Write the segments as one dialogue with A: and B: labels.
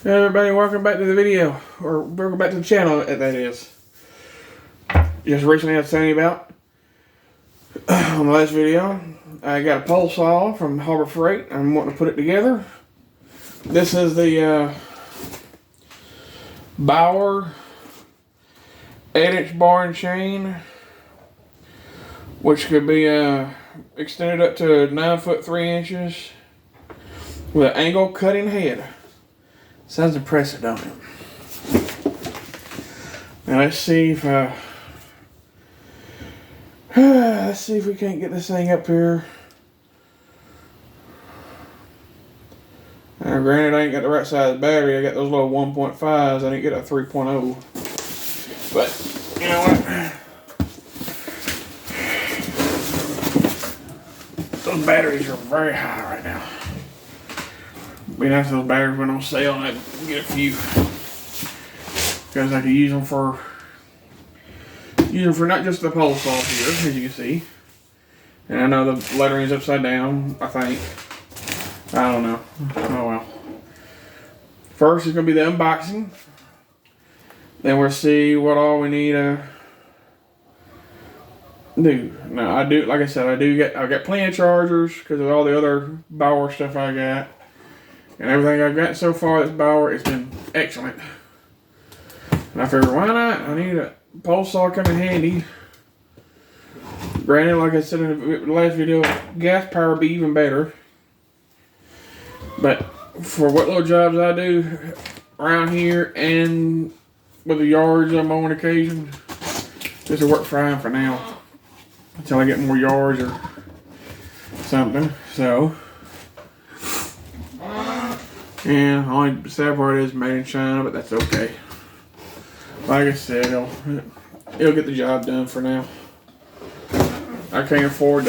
A: Hey everybody, welcome back to the video, or welcome back to the channel, that is. Just recently I was telling you about, on the last video, I got a pole saw from Harbor Freight. I'm wanting to put it together. This is the Bauer 8-inch bar and chain, which could be extended up to 9 foot 3 inches with an angle cutting head. Sounds impressive, don't it? Now let's see if we can't get this thing up here. Now, granted, I ain't got the right size battery. I got those little 1.5s. I didn't get a 3.0. But you know what? Those batteries are very high right now. Be nice if those batteries went on sale and I'd get a few, because I could use them for not just the pole saw here, as you can see. And I know the lettering is upside down, I think. I don't know. Oh well. First is gonna be the unboxing. Then we'll see what all we need to do. Now I do, like I said, I've got plenty of chargers because of all the other Bauer stuff I got. And everything I've got so far that's Bauer has been excellent. And I figured, why not? I need a pole saw coming handy. Granted, like I said in the last video, gas power would be even better. But for what little jobs I do around here and with the yards I'm on occasion, this will work fine for now. Until I get more yards or something. So, and the only sad part is made in China, but that's okay. Like I said, it'll get the job done for now. I can't afford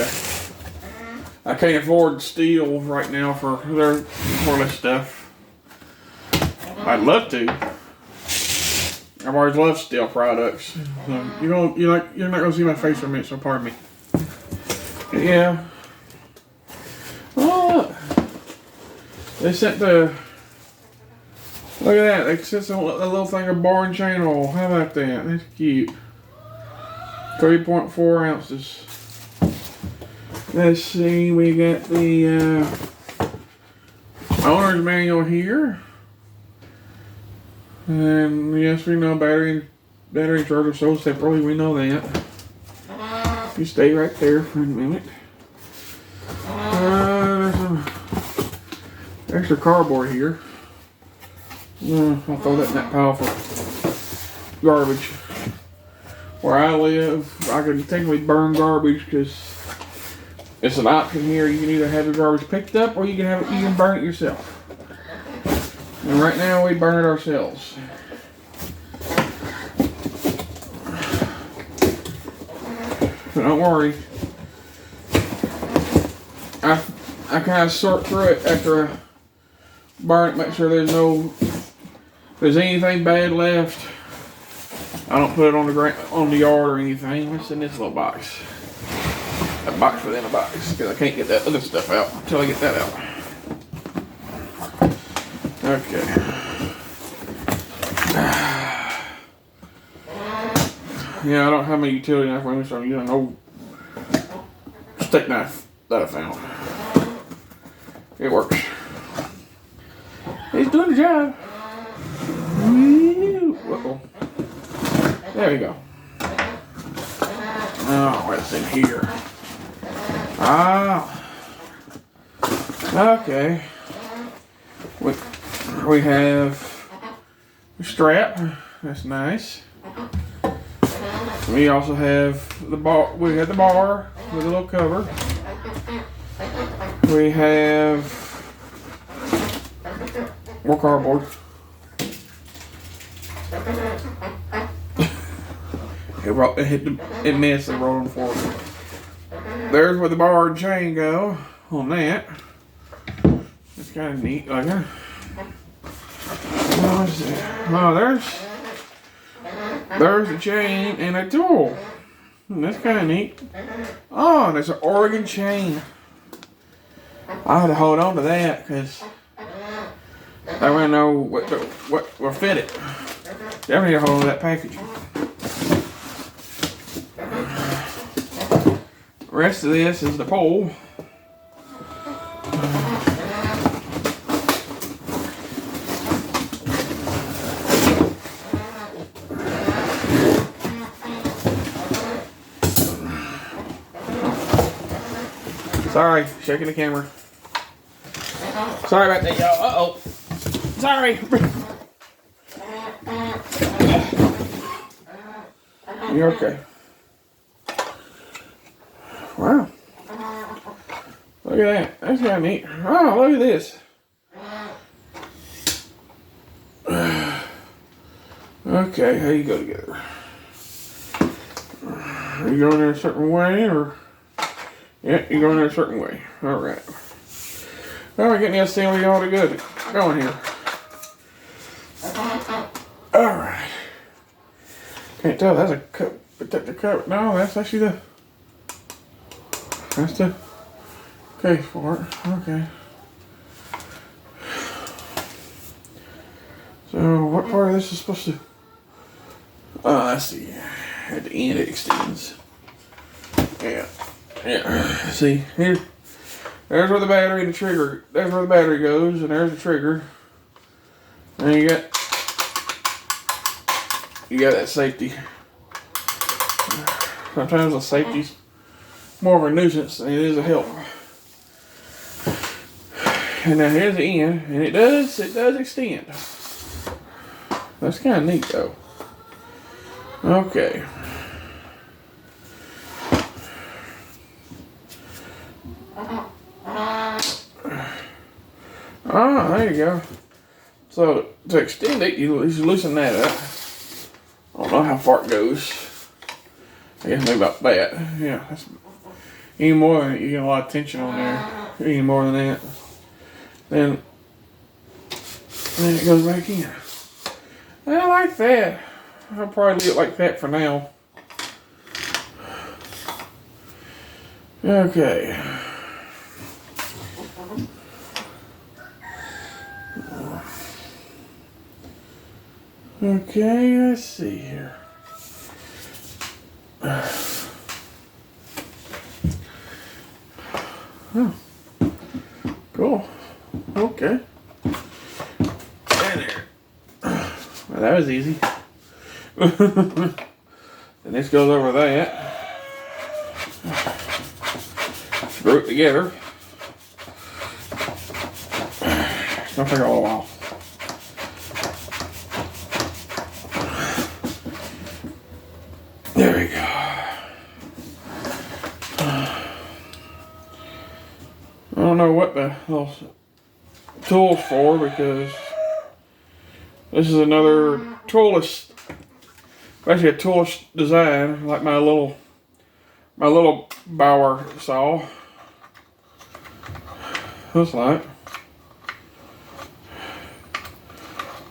A: steel right now for their cordless stuff. I'd love to. I've always loved steel products. So you're not gonna see my face for a minute, so pardon me. Yeah. Oh, they sent look at that, they sent a little thing of bar and chain oil. How about that? That's cute. 3.4 ounces. Let's see, we got the owner's manual here. And yes, we know battery and charger sold separately, we know that. You stay right there for a minute. There's some extra cardboard here. I'll throw that in that pile for garbage. Where I live, I can technically burn garbage because it's an option here. You can either have your garbage picked up or you can burn it yourself. And right now we burn it ourselves. But don't worry. I kind of sort through it after I burn it, make sure if there's anything bad left. I don't put it on the yard or anything. It's in this little box. A box within a box, because I can't get that other stuff out until I get that out. Okay. Yeah, I don't have any utility knife with me, so I'm using an old steak knife that I found. It works. It's doing the job. Uh-oh. There we go. Oh, what's in here? Ah. Okay. We have a strap. That's nice. We also have the bar. We have the bar with a little cover. We have more cardboard. It missed the rolling forward. There's where the bar and chain go on that. It's kind of neat looking. Oh, there's the chain and a tool. That's kind of neat. Oh, there's an Oregon chain. I had to hold on to that because I want to know what will fit it. Definitely need a hold of that packaging. The rest of this is the pole. Sorry, shaking the camera. Sorry about that, y'all. Uh-oh. Sorry. You're okay. Wow. Look at that. That's kind of neat. Oh, look at this. Okay, how you go together? Are you going there a certain way, or? Yeah, you're going there a certain way. All right. Well, we're getting the assembly all good going here. All right. Can't tell. That's a cup. Protector cup. No, that's actually that's the case for it. Okay. So, what part of this is supposed to? Oh, I see. At the end, it extends. Yeah. Yeah. See here. There's where the battery and the trigger. There's where the battery goes, and there's the trigger. And you got that safety. Sometimes the safety's more of a nuisance than it is a help. And now here's the end, and it does extend. That's kind of neat though. Okay. Ah, there you go. So to extend it, you loosen that up. I don't know how far it goes. I guess maybe about that. Yeah, that's any more than you get a lot of tension on there. Any more than that, then it goes back in. I like that. I'll probably leave it like that for now. Okay. Okay, let's see here. Oh, cool. Okay. There. Well, that was easy. And this goes over that. Screw it together. It's gonna take a little while. There we go. I don't know what the little tool's for, because this is another toolless, actually a toolless design, like my little Bauer saw. Looks like.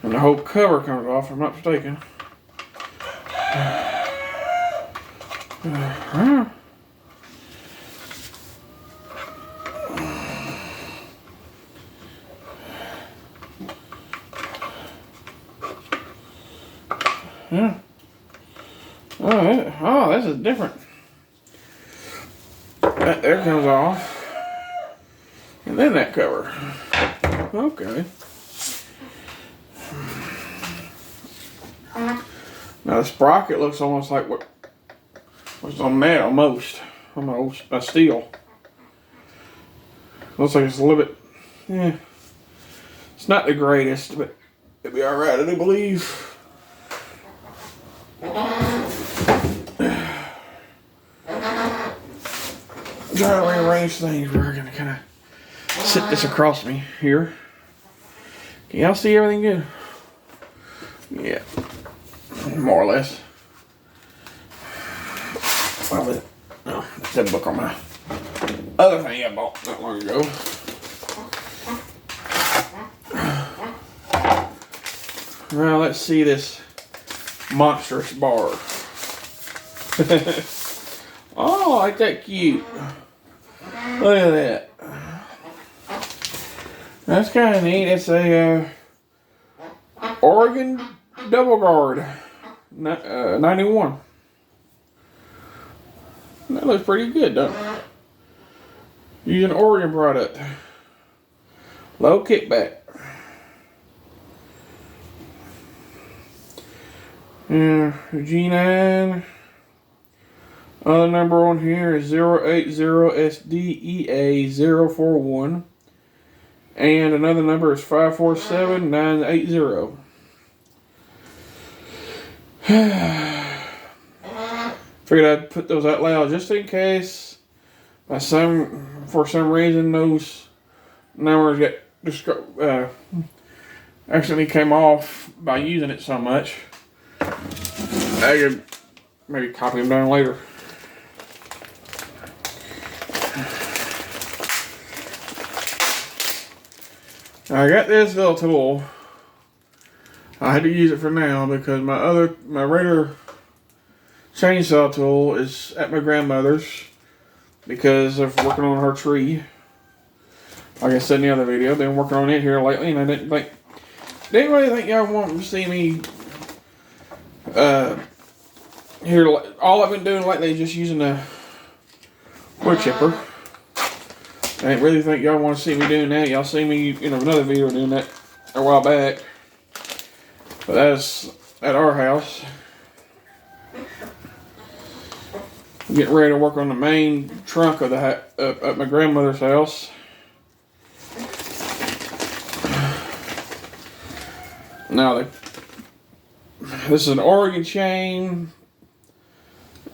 A: And the whole cover comes off, if I'm not mistaken. Yeah. Oh, this is different. That there comes off. And then that cover. Okay. Now the sprocket looks almost like what was on that, almost a steel. Looks like it's a little bit, yeah. It's not the greatest, but it'll be alright, I do believe. Try to rearrange things. We're gonna kind of sit this across me here. Can y'all see everything good? Yeah, more or less. Well, no, it's that book on my other thing I bought not long ago. Now let's see this monstrous bar. Oh, ain't that cute? Look at that. That's kind of neat. It's a Oregon Double Guard 91. That looks pretty good, doesn't it? Using Oregon product. Low kickback. G9. Other number on here is 080SDEA041. And another number is 547980. Figured I'd put those out loud just in case for some reason those numbers get accidentally came off by using it so much. I could maybe copy them down later. I got this little tool. I had to use it for now because my regular chainsaw tool is at my grandmother's because of working on her tree. Like I said in the other video, I've been working on it here lately, and I didn't really think y'all want to see me here. All I've been doing lately is just using the wood chipper. I didn't really think y'all want to see me doing that. Y'all see me in another video doing that a while back. But that's at our house. I'm getting ready to work on the main trunk of the at my grandmother's house. Now, this is an Oregon chain.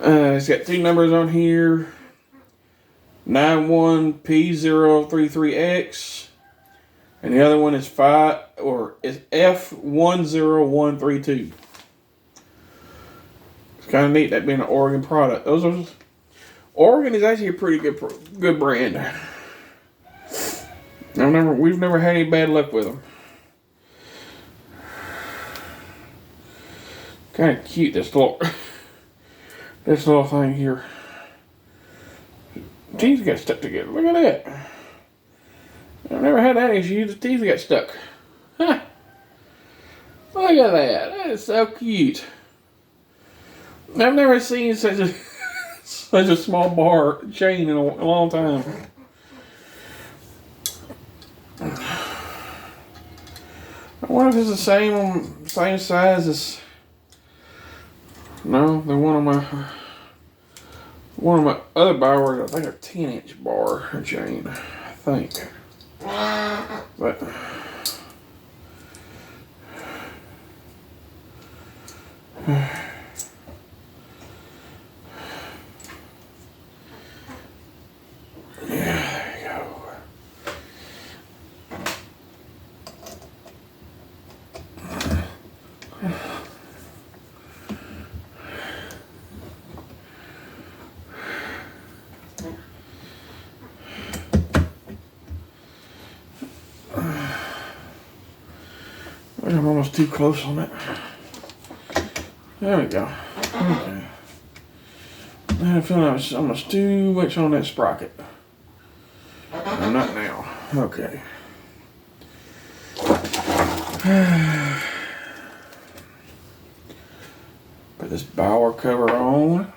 A: It's got two numbers on here. 91P033X, and the other one is F10132. It's kind of neat that being an Oregon product. Oregon is actually a pretty good brand. We've never had any bad luck with them. Kind of cute, this little thing here. Teeth got stuck together. Look at that. I've never had that issue. The teeth got stuck. Huh. Look at that. That is so cute. I've never seen such a small bar chain in a long time. I wonder if it's the same size as. No, they're one of my other Bauers, I think a 10-inch bar chain, I think. But yeah, there you go. I'm almost too close on it. There we go. Okay. I feel like I'm almost too much on that sprocket. I'm not now. Okay. Put this Bauer cover on.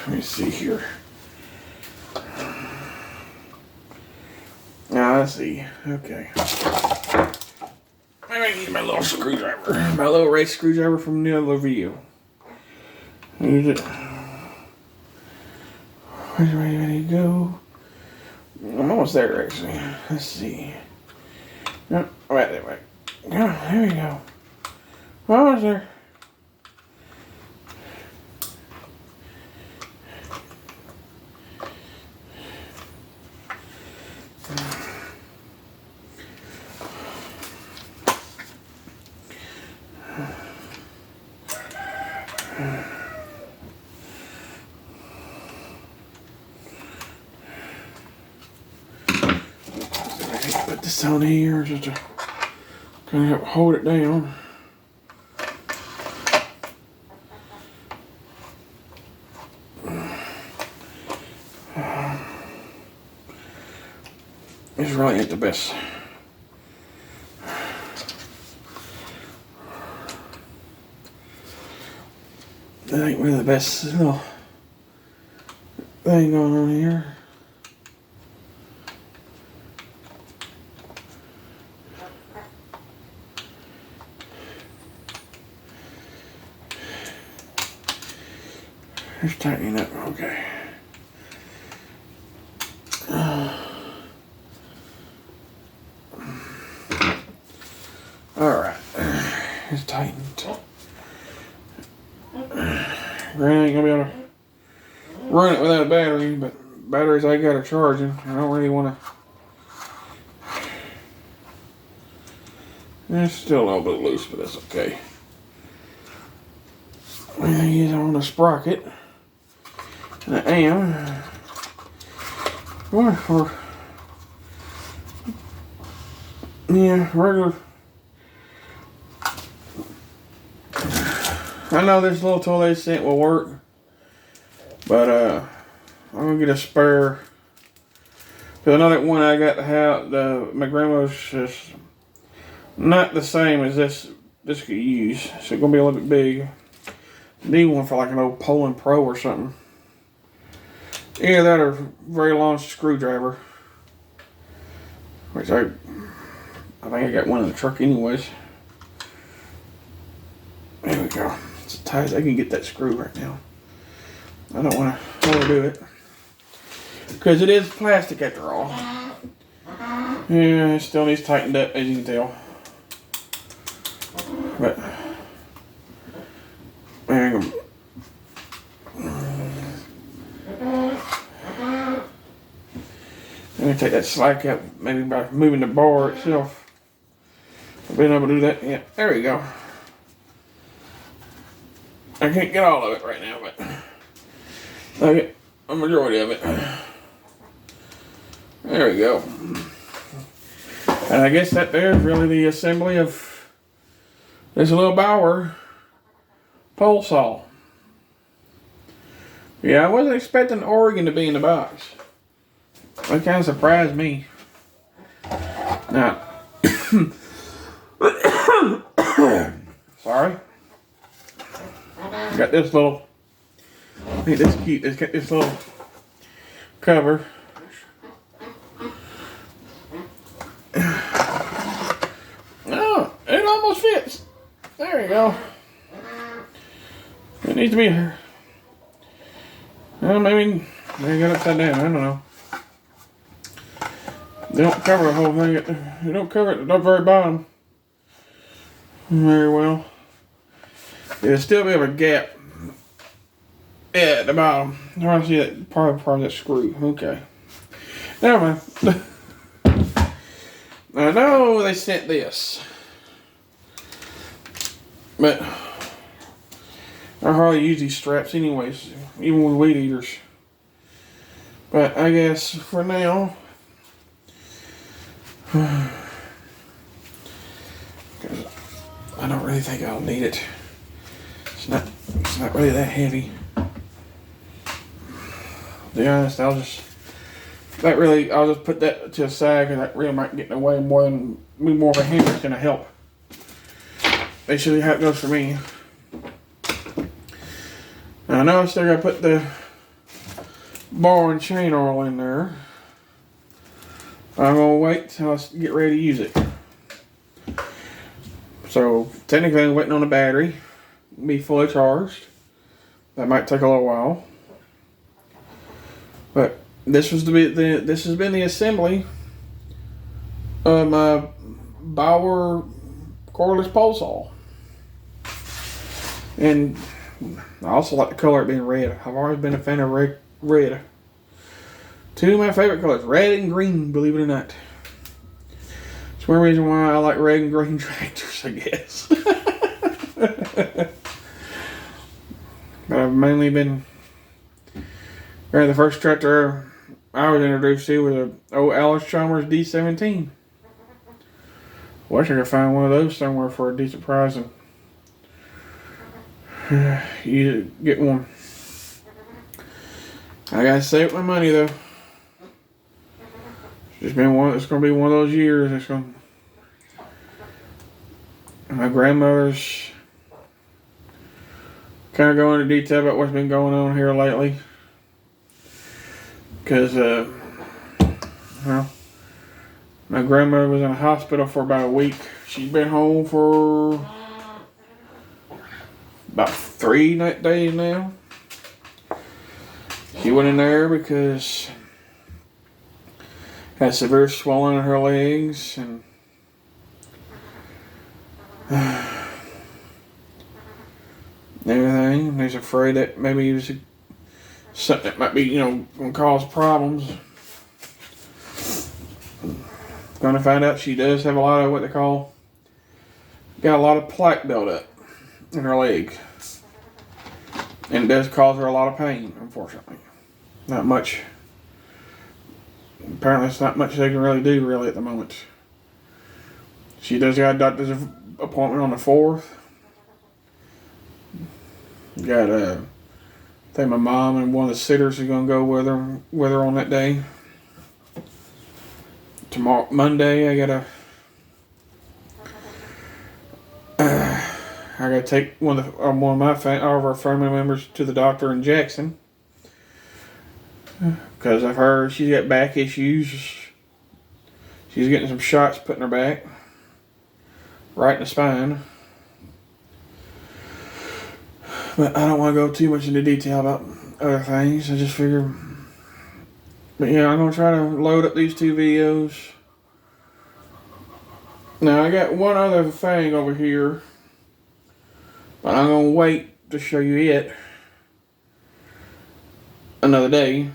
A: Let me see here. I see. Okay. I'm gonna use my little screwdriver. My little race screwdriver from the other video. Use it. Where's it ready to go? I'm almost there, actually. Let's see. No, wait, wait. Oh, there we go. Almost there. this on here just to kind of help hold it down. This really ain't the best. That ain't really the best little thing going on here. Just tightening up, okay. Alright, it's tightened. Granted, ain't gonna be able to run it without a battery, but batteries I got are charging. I don't really want to. It's still a little bit loose, but that's okay. I'm gonna use it on a sprocket. And I am. For yeah, regular. I know this little tool they sent will work, but I'm gonna get a spare. Cause I know that one I got to have my grandma's just not the same as this could use, so it's gonna be a little bit big. Need one for like an old Poland Pro or something. Either that or very long screwdriver, which I think I got one in the truck anyways. There we go. It's as tight as I can get that screw right now. I don't want to overdo it because it is plastic after all. Yeah, it still needs tightened up, as you can tell. But there you go. I'm gonna take that slack out, maybe by moving the bar itself. I've been able to do that. Yeah, there we go. I can't get all of it right now, but I get a majority of it. There we go. And I guess that there is really the assembly of this little Bauer pole saw. Yeah, I wasn't expecting Oregon to be in the box. That kind of surprised me. Now, sorry. Got this little. I think this is cute. It's got this little cover. Oh, it almost fits. There you go. It needs to be here. Well, maybe they got it upside down. I don't know. They don't cover the whole thing. They don't cover it at the very bottom very well. There'll still be a gap at the bottom. I want to see that part of that screw. Okay. Never mind. I know they sent this, but I hardly use these straps anyways, even with weed eaters. But I guess for now, I don't really think I'll need it. It's not really that heavy. To be honest, I'll just put that to the side because that really might get in the way more of a hindrance than a help. Basically how it goes for me. Now, I know I still gotta put the ball and chain oil in there. I'm gonna wait till I get ready to use it. So technically I'm waiting on the battery to be fully charged. That might take a little while. But this has been the assembly of my Bauer cordless pole saw. And I also like the color it being red. I've always been a fan of red. Two of my favorite colors, red and green, believe it or not. It's one reason why I like red and green tractors, I guess. But I've mainly been... The first tractor I was introduced to was an old Alice Chalmers D17. Wish I could find one of those somewhere for a decent price and you get one. I gotta save my money though. It's gonna be one of those years. My grandmother's kind of go into detail about what's been going on here lately. Because, well, my grandmother was in a hospital for about a week. She's been home for about 3 days now. She went in there because had severe swelling in her legs and everything. He's afraid that maybe it was something that might be, going to cause problems. Going to find out she does have a lot of what they got a lot of plaque buildup in her leg. And it does cause her a lot of pain, unfortunately. Not much. Apparently it's not much they can really do at the moment. She does got a doctor's appointment on the 4th. Got I think my mom and one of the sitters are gonna go with her on that day. Tomorrow, Monday, I gotta take one of all of our family members to the doctor in Jackson because I've heard she's got back issues. She's getting some shots put in her back, right in the spine. But I don't want to go too much into detail about other things. I just figure, but yeah, I'm gonna try to load up these 2 videos. Now I got one other thing over here, but I'm gonna wait to show you it another day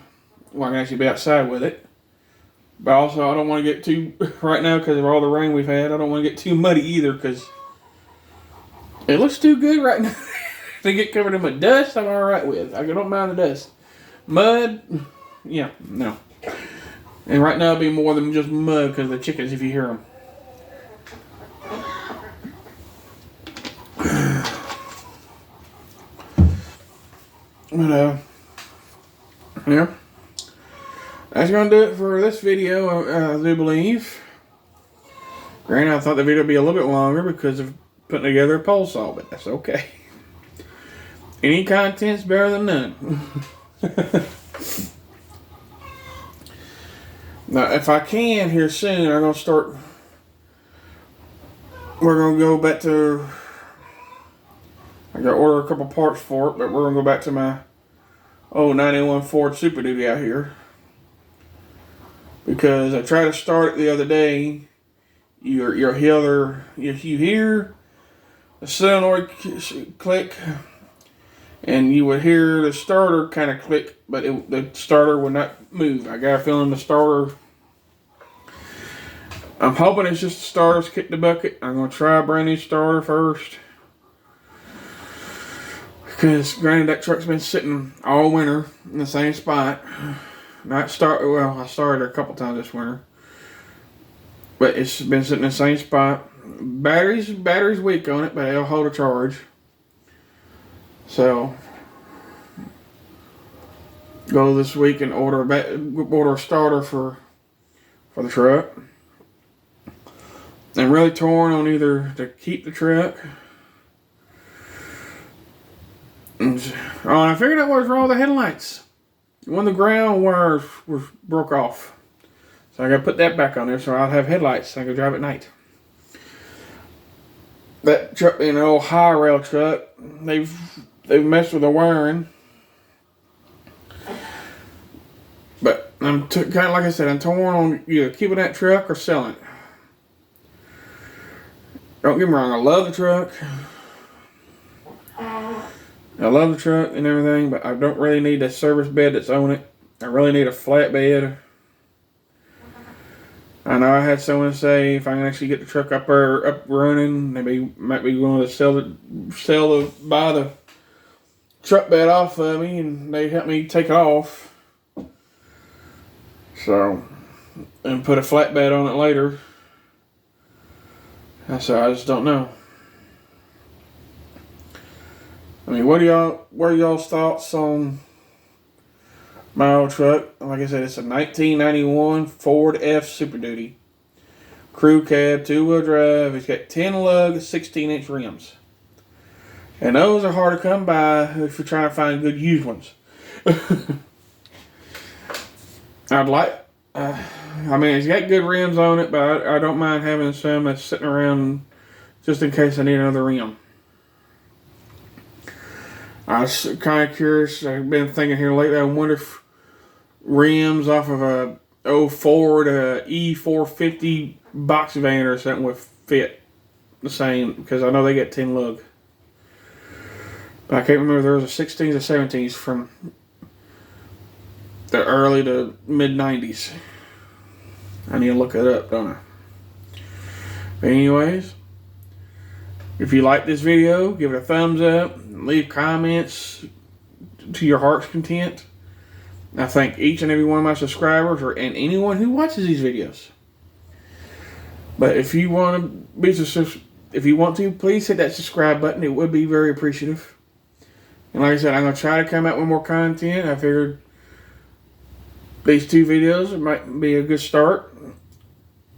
A: when I can actually be outside with it. But also, I don't want to get too right now because of all the rain we've had. I don't want to get too muddy either because it looks too good right now. If they get covered in my dust, I'm alright with. I don't mind the dust. Mud, yeah, no. And right now it'll be more than just mud because of the chickens if you hear them. But, yeah. That's going to do it for this video, I do believe. Granted, I thought the video would be a little bit longer because of putting together a pole saw, but that's okay. Any content's better than none. Now, if I can here soon, I'm going to start. We're going to go back to. I got to order a couple parts for it, but we're going to go back to my 91 Ford Super Duty out here. Because I tried to start it the other day. You hear the solenoid click. And you would hear the starter kind of click, but the starter would not move. I got a feeling the starter. I'm hoping it's just the starter's kicked the bucket. I'm going to try a brand new starter first. Because granted, that truck's been sitting all winter in the same spot. I started a couple times this winter. But it's been sitting in the same spot. Battery's weak on it, but it'll hold a charge. So, go this week and order a starter for the truck. I'm really torn on either to keep the truck. And I figured out what was wrong with the headlights. One of the ground wires broke off. So I got to put that back on there so I'll have headlights so I can drive at night. That truck being an old high rail truck, they've messed with the wiring. But I'm kind of like I said, I'm torn on either keeping that truck or selling it. Don't get me wrong, I love the truck. I love the truck and everything, but I don't really need a service bed that's on it. I really need a flat bed. I know I had someone say if I can actually get the truck up running, they might be willing to buy the truck bed off of me, and they help me take it off. So, and put a flatbed on it later. So I just don't know. I mean, what are y'all's thoughts on my old truck? Like I said, it's a 1991 Ford F Super Duty. Crew cab, 2-wheel drive. It's got 10 lug, 16-inch rims. And those are hard to come by if you're trying to find good used ones. I mean, it's got good rims on it, but I don't mind having some that's sitting around just in case I need another rim. I was kind of curious. I've been thinking here lately, I wonder if rims off of a old Ford E450 box van or something would fit the same, because I know they get 10 lug. But I can't remember if there was a 16s or 17s from the early to mid 90s. I need to look it up, don't I? But anyways, if you like this video, give it a thumbs up, leave comments to your heart's content. I thank each and every one of my subscribers and anyone who watches these videos. But if you want to, please hit that subscribe button. It would be very appreciative. And like I said, I'm going to try to come out with more content. I figured these 2 videos might be a good start.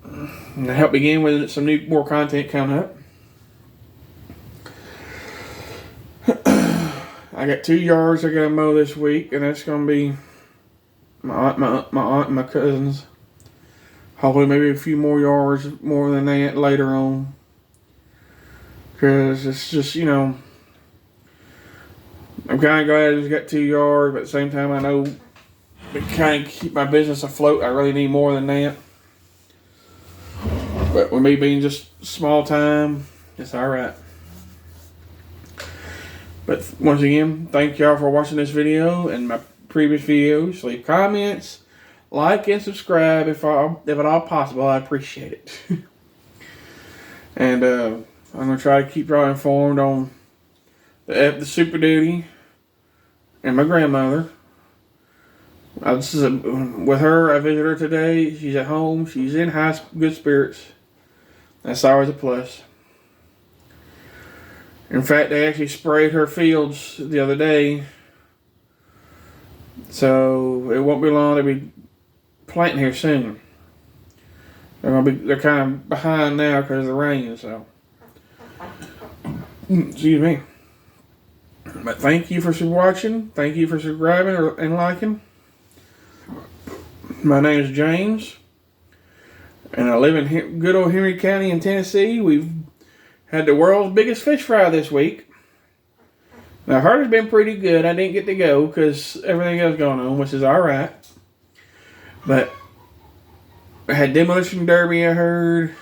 A: And to help begin with some more content coming up. I got 2 yards I got to mow this week, and that's going to be my aunt and my cousins. Hopefully maybe a few more yards more than that later on. Because it's just, I'm kind of glad I just got 2 yards, but at the same time I know to kind of keep my business afloat, I really need more than that. But with me being just small time, it's alright. But once again, thank y'all for watching this video and my previous videos. Leave comments, like, and subscribe if at all possible. I appreciate it. And I'm going to try to keep y'all informed on the Super Duty and my grandmother. With her, I visited her today. She's at home. She's in good spirits. That's always a plus. In fact, they actually sprayed her fields the other day. So it won't be long. They'll be planting here soon. They're kind of behind now because of the rain. So, excuse me. But thank you for watching. Thank you for subscribing and liking. My name is James, and I live in good old Henry County in Tennessee. We've had the world's biggest fish fry this week. Now, I heard it's been pretty good. I didn't get to go because everything else going on, which is alright. But I had Demolition Derby, I heard.